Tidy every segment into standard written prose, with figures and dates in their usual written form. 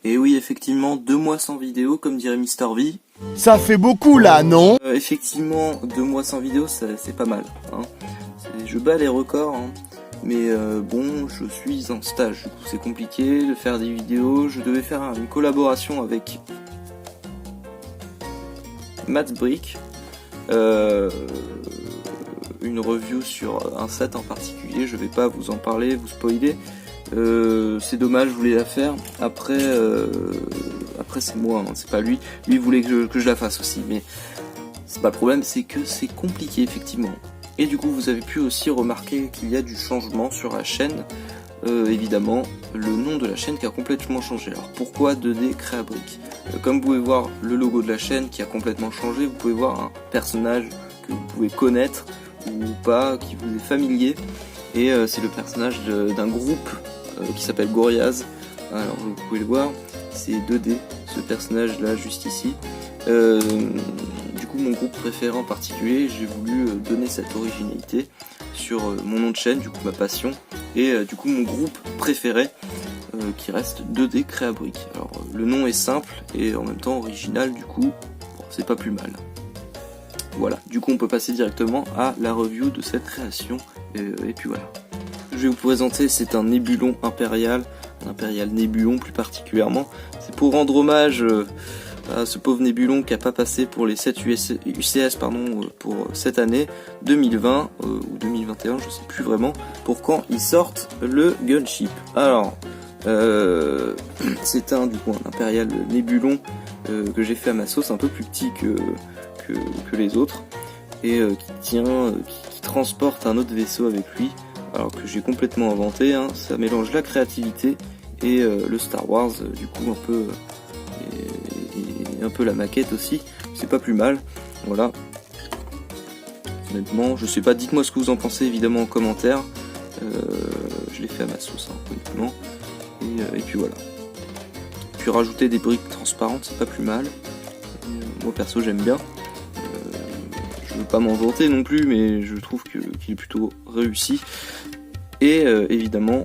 Et oui, effectivement, 2 mois sans vidéo, comme dirait Mister V. Ça fait beaucoup là, non? Effectivement, 2 mois sans vidéo, c'est pas mal. Hein. Je bats les records, hein. Mais bon, je suis en stage, du coup c'est compliqué de faire des vidéos. Je devais faire une collaboration avec Matt Brick, une review sur un set en particulier. Je vais pas vous en parler, vous spoiler. C'est dommage, je voulais la faire. Après c'est moi, hein, c'est pas lui. Lui voulait que je la fasse aussi, mais c'est pas le problème, c'est que c'est compliqué effectivement. Et du coup, vous avez pu aussi remarquer qu'il y a du changement sur la chaîne. Évidemment, le nom de la chaîne qui a complètement changé. Alors pourquoi 2D Créabrick? Comme vous pouvez voir le logo de la chaîne qui a complètement changé, vous pouvez voir un personnage que vous pouvez connaître ou pas, qui vous est familier. Et c'est le personnage d'un groupe qui s'appelle Gorillaz. Alors vous pouvez le voir, c'est 2D, ce personnage là juste ici. Du coup mon groupe préféré en particulier, j'ai voulu donner cette originalité sur mon nom de chaîne, du coup ma passion, et du coup mon groupe préféré qui reste 2D Créabrick. Alors le nom est simple et en même temps original, du coup bon, c'est pas plus mal. Voilà, du coup on peut passer directement à la review de cette création, et puis voilà. Je vais vous présenter, c'est un nébulon impérial, un impérial nébulon plus particulièrement. C'est pour rendre hommage à ce pauvre nébulon qui n'a pas passé pour les 7 UCS pour cette année 2020 ou 2021, je sais plus vraiment, pour quand ils sortent le Gunship. Alors, c'est un impérial nébulon que j'ai fait à ma sauce, un peu plus petit que les autres, et qui transporte un autre vaisseau avec lui, alors que j'ai complètement inventé, hein. Ça mélange la créativité et le Star Wars, du coup un peu et un peu la maquette aussi, c'est pas plus mal. Voilà, honnêtement je sais pas, dites-moi ce que vous en pensez évidemment en commentaire. Je l'ai fait à ma sauce, hein, honnêtement, et puis voilà. Puis rajouter des briques transparentes, c'est pas plus mal. Moi perso j'aime bien. Je veux pas m'en vanter non plus, mais je trouve qu'il est plutôt réussi. Et évidemment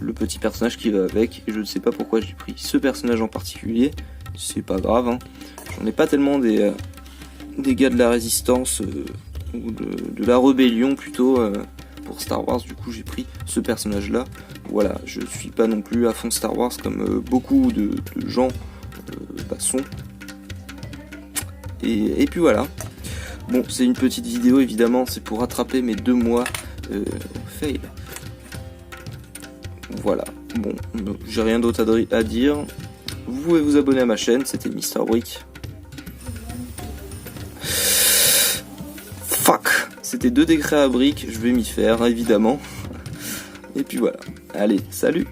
le petit personnage qui va avec, et je ne sais pas pourquoi j'ai pris ce personnage en particulier, c'est pas grave, hein. J'en ai pas tellement des gars de la résistance ou de la rébellion plutôt pour Star Wars, du coup j'ai pris ce personnage là. Voilà, je suis pas non plus à fond Star Wars comme beaucoup de gens sont. Et puis voilà. Bon, c'est une petite vidéo évidemment, c'est pour rattraper mes 2 mois fail. Voilà, bon, j'ai rien d'autre à dire. Vous pouvez vous abonner à ma chaîne, c'était Mister Brick. Fuck, c'était 2D Créabrick, je vais m'y faire évidemment. Et puis voilà, allez, salut.